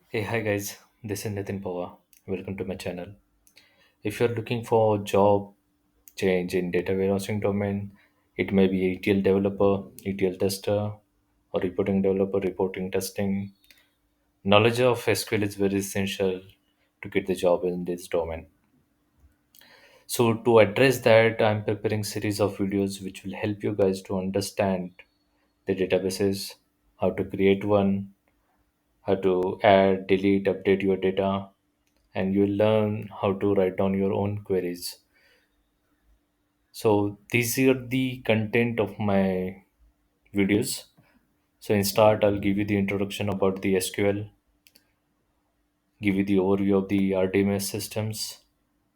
Hey, hi guys, this is Nitin Pawar. Welcome to my channel. If you're looking for job change in data warehousing domain, it may be ETL developer, ETL tester, or reporting developer, reporting testing. Knowledge of SQL is very essential to get the job in this domain. So to address that, I'm preparing series of videos which will help you guys to understand the databases, how to create one, how to add, delete, update your data, and you'll learn how to write down your own queries. So these are the content of my videos. So in start, I'll give you the introduction about the SQL, give you the overview of the RDMS systems,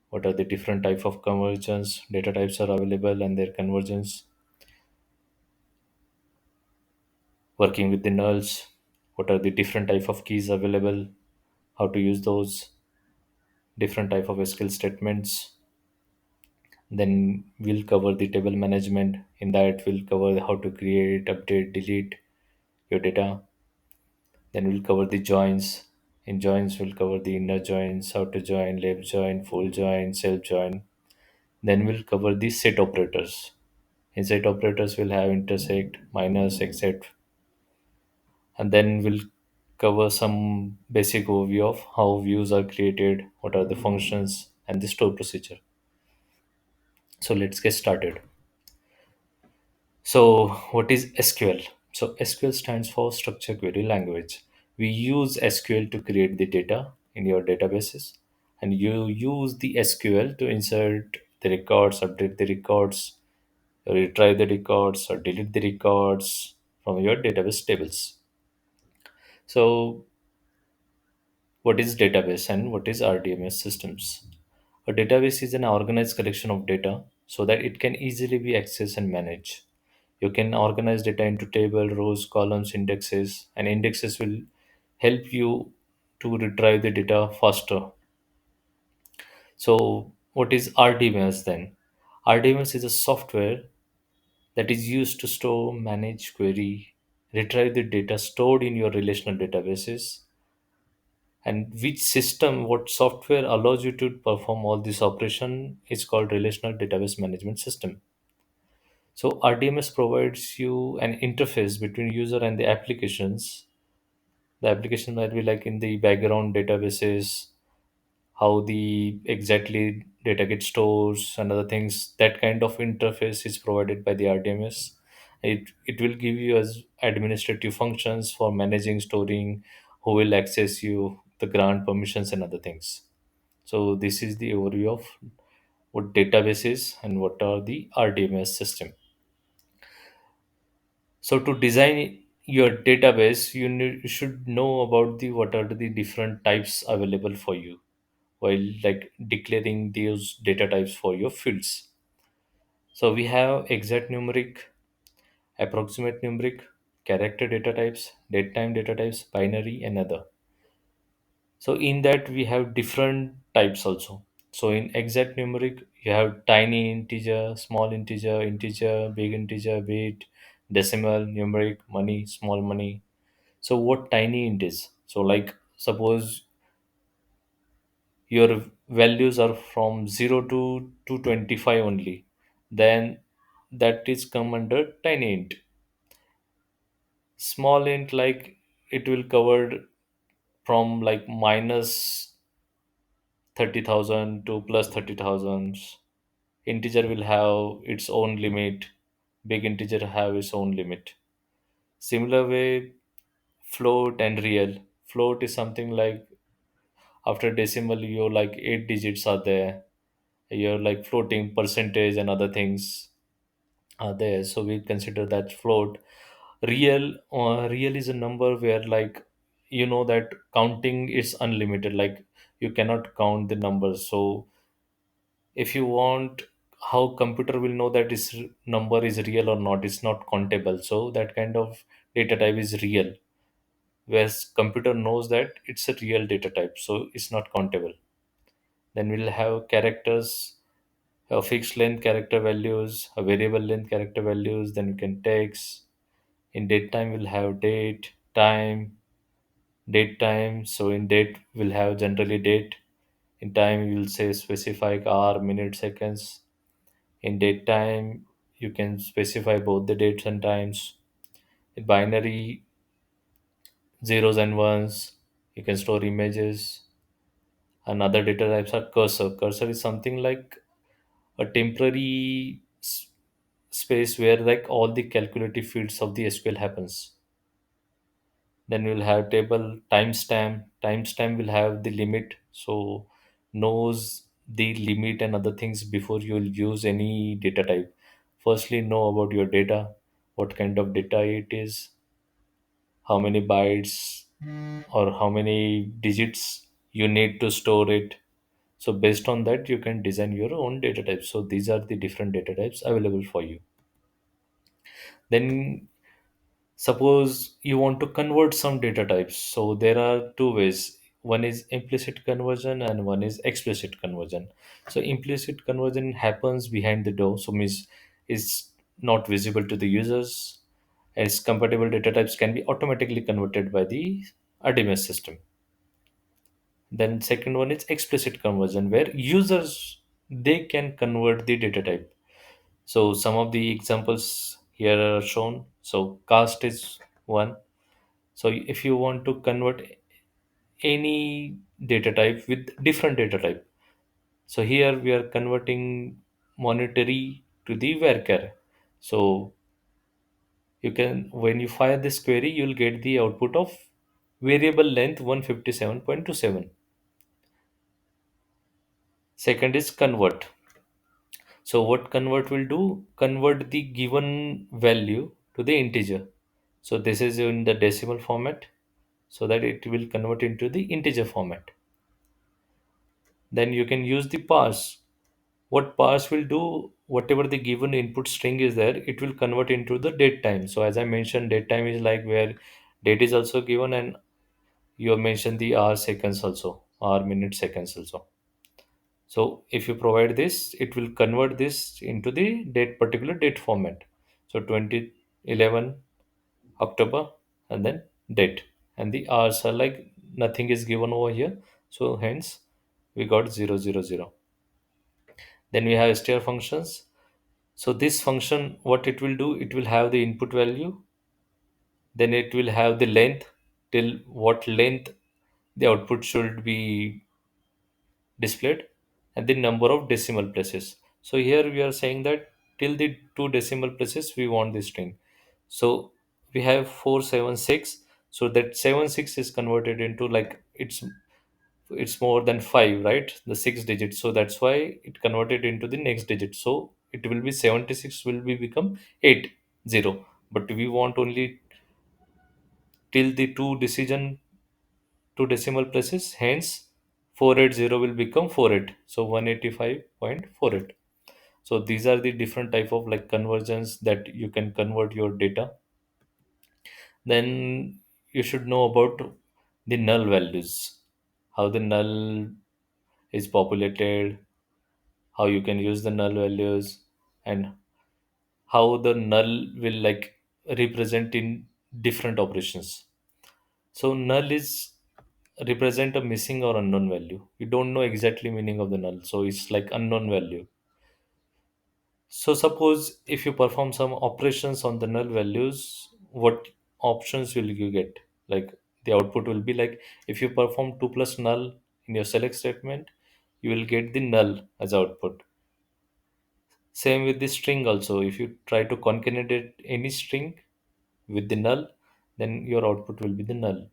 what are the different type of conversions, data types are available and their conversions, working with the nulls, what are the different type of keys available, how to use those, different type of SQL statements. Then we'll cover the table management. In that, we'll cover how to create, update, delete your data. Then we'll cover the joins. In joins, we'll cover the inner joins, outer join, left join, full join, self join. Then we'll cover the set operators. In set operators, we'll have intersect, minus, except, and then we'll cover some basic overview of how views are created, what are the functions, and the store procedure. So let's get started. So, what is SQL? So, SQL stands for Structure Query Language. We use SQL to create the data in your databases, and you use the SQL to insert the records, update the records, retry the records, or delete the records from your database tables. So, what is database and what is RDMS systems? A database is an organized collection of data so that it can easily be accessed and managed. You can organize data into table, rows, columns, indexes, and indexes will help you to retrieve the data faster. So, what is RDBMS then? RDBMS is a software that is used to store, manage, query, retrieve the data stored in your relational databases, and which system, what software allows you to perform all this operation is called Relational Database Management System. So RDMS provides you an interface between user and the applications. The application might be like in the background databases, how the exactly data gets stores and other things. That kind of interface is provided by the RDMS. It will give you as administrative functions for managing, storing, who will access you, the grant permissions and other things. So this is the overview of what database is and what are the RDMS system. So to design your database, you should know about the what are the different types available for you while like declaring those data types for your fields. So we have exact numeric, approximate numeric, character data types, date time data types, binary, and other. So in that we have different types also. So in exact numeric, you have tiny integer, small integer, integer, big integer, bit, decimal, numeric, money, small money. So what tiny int is? So like suppose your values are from 0 to 225 only, then that is come under tiny int. Small int like it will cover from like minus 30,000 to plus 30,000. Integer will have its own limit. Big integer have its own limit. Similar way, float and real. Float is something like after decimal, your like 8 digits are there. Your like floating percentage and other things are there. So we consider that float. Real is a number where like you know that counting is unlimited. Like you cannot count the numbers. So if you want how computer will know that this number is real or not, it's not countable, so that kind of data type is real, whereas computer knows that it's a real data type, so it's not countable. Then we'll have characters, a fixed length character values, a variable length character values, then you can text. In date time we'll have date, time, Date time, so in date we'll have generally date. In time you will say specify hour, minute, seconds. In date time you can specify both the dates and times. In binary, zeros and ones, you can store images. And other data types are cursor. Cursor is something like a temporary space where like all the calculative fields of the SQL happens. Then we'll have table timestamp. Timestamp will have the limit, so knows the limit and other things before you'll use any data type. Firstly, know about your data, what kind of data it is, how many bytes or how many digits you need to store it. So based on that, you can design your own data types. So these are the different data types available for you. Then suppose you want to convert some data types. So there are two ways. One is implicit conversion and one is explicit conversion. So implicit conversion happens behind the door. So means is not visible to the users. As compatible data types can be automatically converted by the RDBMS system. Then second one is explicit conversion where users they can convert the data type. So some of the examples here are shown. So cast is one. So if you want to convert any data type with different data type, so here we are converting monetary to the varchar. So you can when you fire this query, you'll get the output of variable length 157.27. Second is convert. So what convert will do? Convert the given value to the integer. So this is in the decimal format so that it will convert into the integer format. Then you can use the parse. What parse will do, whatever the given input string is there, it will convert into the date time. So as I mentioned, date time is like where date is also given and you have mentioned the hour seconds also, hour minute seconds also. So if you provide this, it will convert this into the date particular date format. So 2011 October and then date. And the hours are like nothing is given over here. So hence we got 000. Then we have str functions. So this function, what it will do, it will have the input value, then it will have the length till what length the output should be displayed, and the number of decimal places. So here we are saying that till the two decimal places we want the string. So we have 476. So that 76 is converted into like it's more than 5, right? The 6 digits. So that's why it converted into the next digit. So it will be 76 will be become 80. But we want only till the two decimal places. Hence 480 will become 48. So 185.48. So these are the different type of like conversions that you can convert your data. Then you should know about the null values, how the null is populated, how you can use the null values, and how the null will like represent in different operations. So null is represent a missing or unknown value. We don't know exactly meaning of the null, so it's like unknown value. So suppose if you perform some operations on the null values, what options will you get? Like the output will be like if you perform 2 plus null in your select statement, you will get the null as output. Same with the string also. If you try to concatenate any string with the null, then your output will be the null.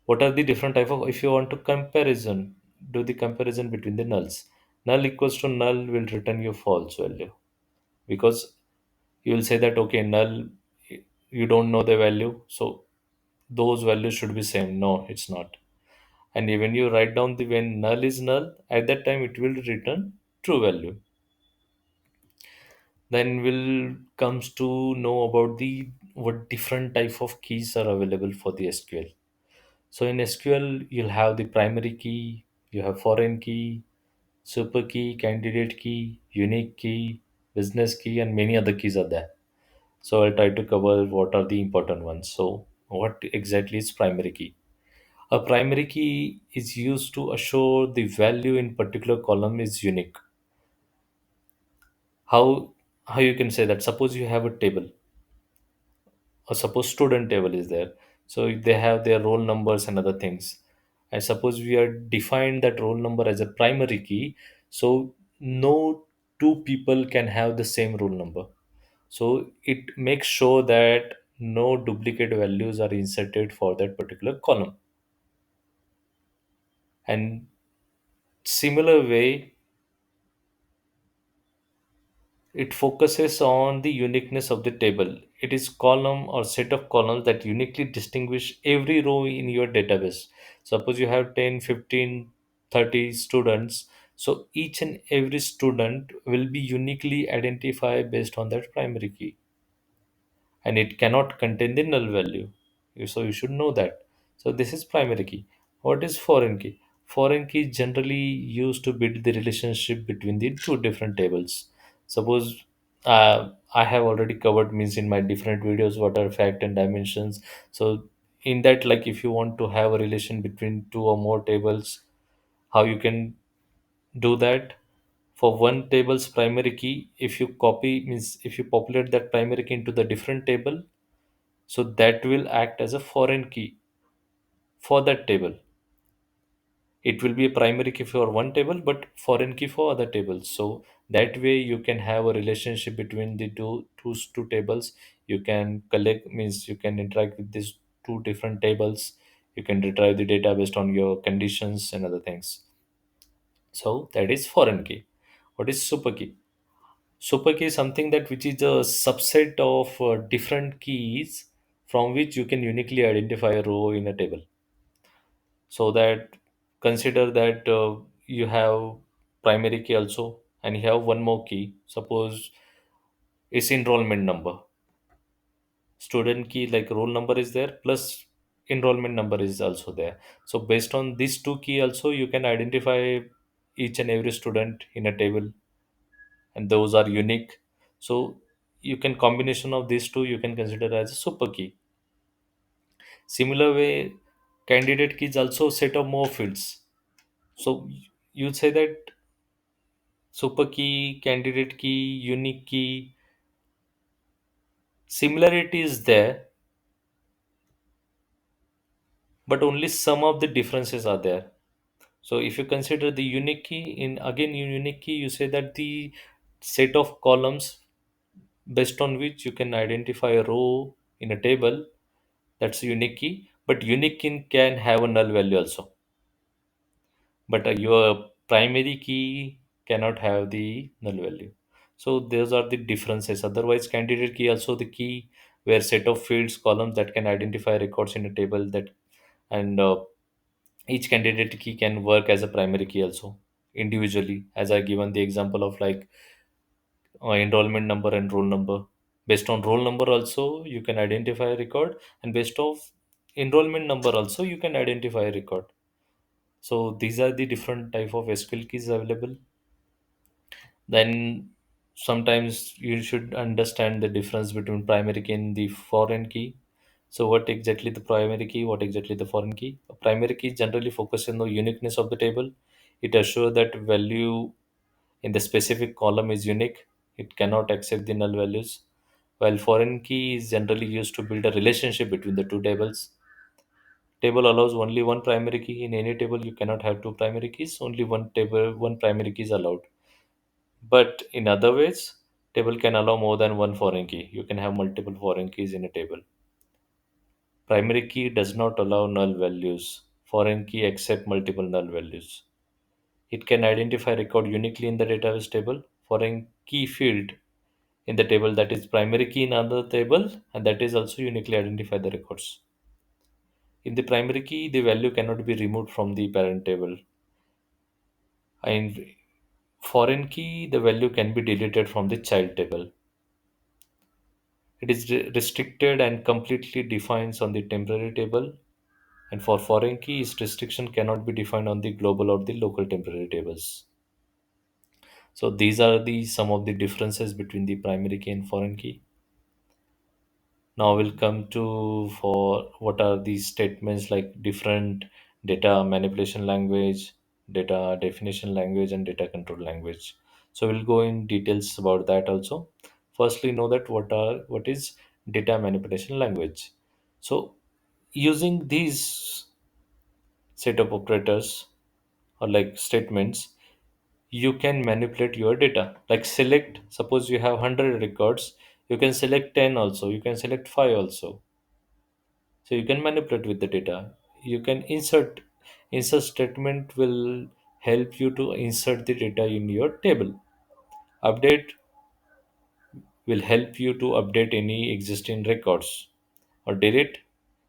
What are the different type of if you want to comparison, do the comparison between the nulls. Null equals to null will return you false value because you will say that okay null you don't know the value so those values should be same. No, it's not. And when you write down the when null is null at that time it will return true value. Then we'll comes to know about the what different type of keys are available for the SQL. So in SQL you'll have the primary key, you have foreign key, super key, candidate key, unique key, business key, and many other keys are there. So I'll try to cover what are the important ones. So What exactly is primary key? A primary key is used to assure the value in particular column is unique. How you can say that? Suppose you have a table, or suppose student table is there, so they have their roll numbers and other things, and suppose we are defined that roll number as a primary key, so no two people can have the same roll number. So it makes sure that no duplicate values are inserted for that particular column. And similar way, it focuses on the uniqueness of the table. It is column or set of columns that uniquely distinguish every row in your database. Suppose you have 10, 15, 30 students. So each and every student will be uniquely identified based on that primary key, and it cannot contain the null value. So you should know that. So this is primary key. What is foreign key? Foreign key is generally used to build the relationship between the two different tables. Suppose I have already covered means in my different videos what are fact and dimensions. So in that, like if you want to have a relation between two or more tables, how you can do that? For one table's primary key, if you copy means if you populate that primary key into the different table, so that will act as a foreign key for that table. It will be a primary key for one table but foreign key for other tables. So that way you can have a relationship between the two tables. You can collect means you can interact with these two different tables. You can retrieve the data based on your conditions and other things. So that is foreign key. What is super key? Super key is something that which is a subset of different keys from which you can uniquely identify a row in a table. So that, consider that you have primary key also and you have one more key. Suppose it's enrollment number. Student key like roll number is there plus enrollment number is also there. So based on these two key also you can identify each and every student in a table, and those are unique. So you can combination of these two you can consider as a super key. Similar way, candidate key is also set of more fields. So you say that super key, candidate key, unique key, similarity is there, but only some of the differences are there. So if you consider the unique key, in again in unique key you say that the set of columns based on which you can identify a row in a table, that's a unique key. But unique key can have a null value also, but your primary key cannot have the null value. So those are the differences. Otherwise candidate key also the key where set of fields columns that can identify records in a table, that and each candidate key can work as a primary key also individually, as I given the example of like enrollment number and roll number. Based on roll number also you can identify a record, and based of enrollment number also you can identify a record. So these are the different type of SQL keys available. Then sometimes you should understand the difference between primary key and the foreign key. So what exactly the primary key, what exactly the foreign key? A primary key generally focuses on the uniqueness of the table. It assures that value in the specific column is unique. It cannot accept the null values. While foreign key is generally used to build a relationship between the two tables. Table allows only one primary key. In any table you cannot have two primary keys. Only one table, one primary key is allowed. But in other ways, table can allow more than one foreign key. You can have multiple foreign keys in a table. Primary key does not allow null values. Foreign key accept multiple null values. It can identify record uniquely in the database table. Foreign key field in the table, that is primary key in another table, and that is also uniquely identify the records. In the primary key, the value cannot be removed from the parent table. In foreign key, the value can be deleted from the child table. It is restricted and completely defined on the temporary table. And for foreign key, its restriction cannot be defined on the global or the local temporary tables. So these are the some of the differences between the primary key and foreign key. Now we'll come to for what are these statements, like different data manipulation language, data definition language, and data control language. So we'll go in details about that also. Firstly, know that what is data manipulation language. So using these set of operators or like statements, you can manipulate your data. Like select, suppose you have 100 records, you can select 10 also, you can select 5 also. So you can manipulate with the data. You can insert statement will help you to insert the data in your table. Update will help you to update any existing records, or delete,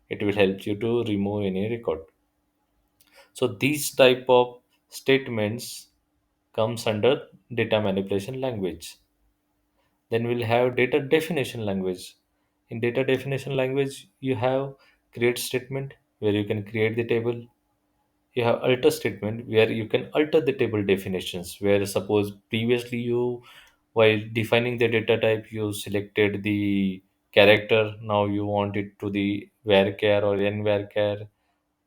it will help you to remove any record. So these type of statements comes under data manipulation language. Then we'll have data definition language. In data definition language, you have create statement where you can create the table. You have alter statement where you can alter the table definitions, where suppose previously you, while defining the data type, you selected the character, now you want it to the varchar or nvarchar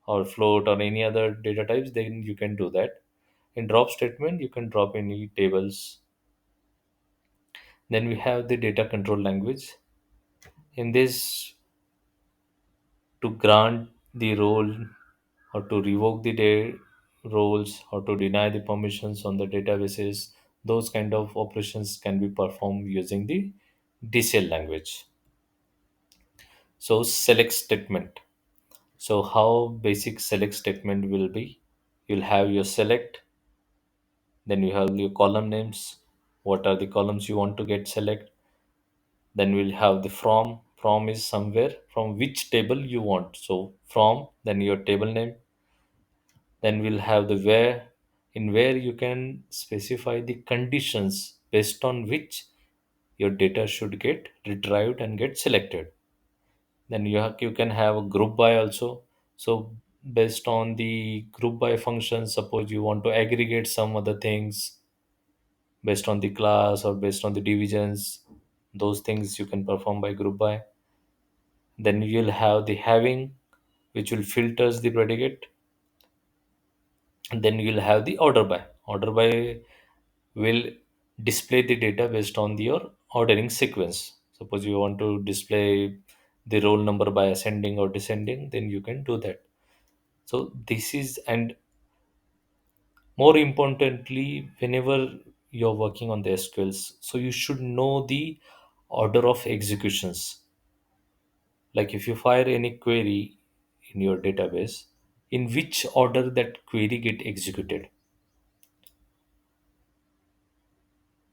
or float or any other data types, then you can do that. In drop statement, you can drop any tables. Then we have the data control language. In this, to grant the role or to revoke the roles or to deny the permissions on the databases, those kind of operations can be performed using the DCL language. So select statement. So how basic select statement will be, you'll have your select, then you have your column names, what are the columns you want to get select. Then we'll have the from is somewhere from which table you want, so from, then your table name. Then we'll have the where, in where you can specify the conditions based on which your data should get retrieved and get selected. Then you can have a group by also. So based on the group by function, suppose you want to aggregate some other things based on the class or based on the divisions, those things you can perform by group by. Then you'll have the having, which will filters the predicate. And then you'll have the order by. Order by will display the data based on your ordering sequence. Suppose you want to display the roll number by ascending or descending, then you can do that. So this is, and more importantly, whenever you're working on the SQLs, so you should know the order of executions. Like if you fire any query in your database, in which order that query get executed.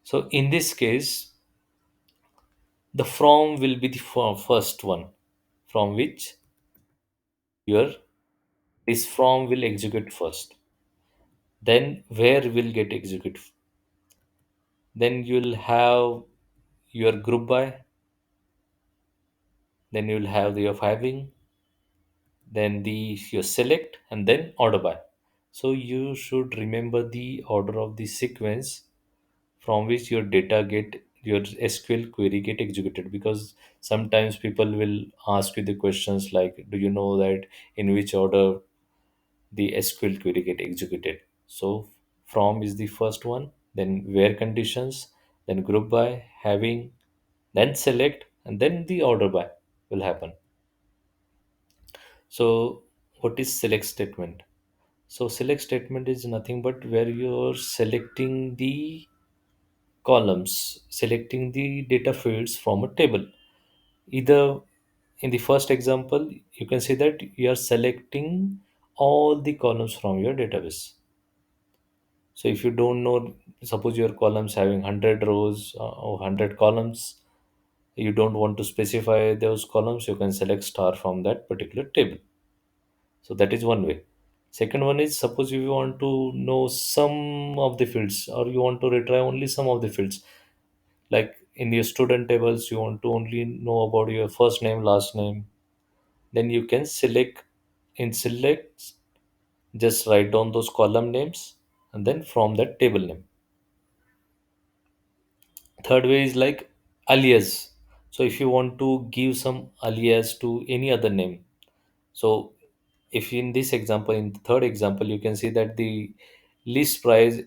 So in this case, the from will be the first one, from which your this from will execute first. Then where will get execute. Then you'll have your group by. Then you'll have your having. Then the your select and then order by. So you should remember the order of the sequence from which your data get, your SQL query get executed, because sometimes people will ask you the questions like, do you know that in which order the SQL query get executed? So from is the first one, then where conditions, then group by, having, then select, and then the order by will happen. So what is select statement? So select statement is nothing but where you're selecting the columns, selecting the data fields from a table. Either in the first example, you can see that you are selecting all the columns from your database. So if you don't know, suppose your columns having 100 rows or 100 columns, you don't want to specify those columns, you can select star from that particular table. So that is one way. Second one is, suppose if you want to know some of the fields or you want to retrieve only some of the fields, like in your student tables, you want to only know about your first name, last name, then you can select, in select, just write down those column names and then from that table name. Third way is like alias. So if you want to give some alias to any other name, so if in this example, in the third example, you can see that the list price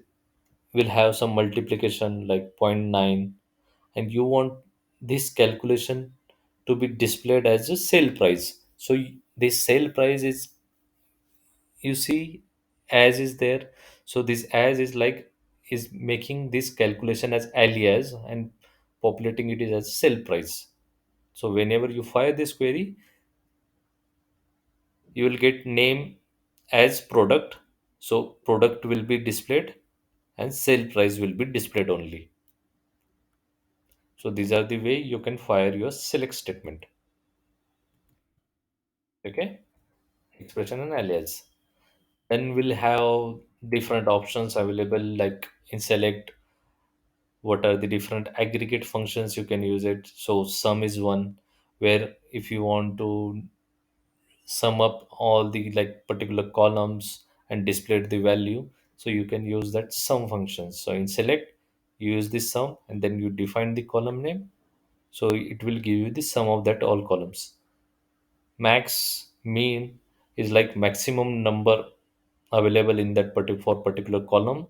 will have some multiplication like zero point 0.9, and you want this calculation to be displayed as a sale price. So this sale price is, you see, as is there. So this as is like, is making this calculation as alias and populating it is as sale price. So whenever you fire this query, you will get name as product. So product will be displayed and sale price will be displayed only. So these are the way you can fire your select statement. Okay, expression and alias. Then we'll have different options available, like in select, what are the different aggregate functions you can use it. So sum is one, where if you want to sum up all the like particular columns and display the value, so you can use that sum function. So in select, you use this sum and then you define the column name, so it will give you the sum of that all columns. Max mean is like maximum number available in that particular column.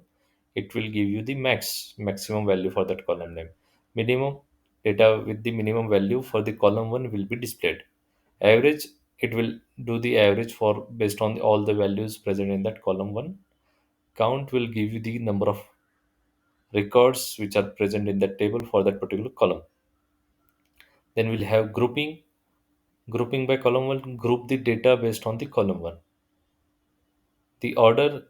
It will give you the maximum value for that column name. Minimum, data with the minimum value for the column one will be displayed. Average, it will do the average for based on all the values present in that column one. Count will give you the number of records which are present in that table for that particular column. Then we'll have grouping by column one, group the data based on the column one. The order,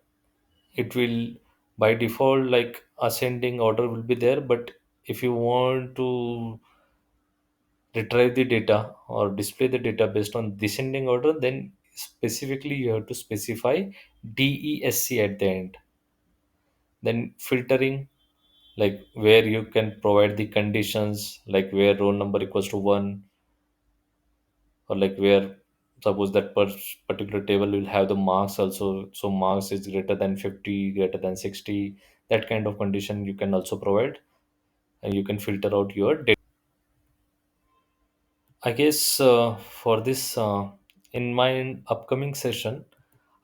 it will by default like ascending order will be there, but if you want to retrieve the data or display the data based on descending order, then specifically you have to specify DESC at the end. Then filtering, like where you can provide the conditions, like where roll number equals to 1, or like where suppose that particular table will have the marks also, so marks is greater than 50, greater than 60, that kind of condition you can also provide, and you can filter out your data. I guess for this in my upcoming session,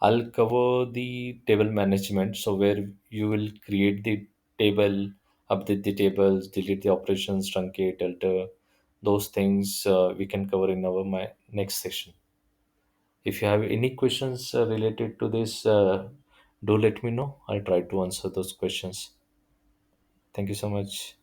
I'll cover the table management, so where you will create the table, update the tables, delete the operations, truncate, alter, those things we can cover in our my next session. If you have any questions related to this, do let me know. I'll try to answer those questions. Thank you so much.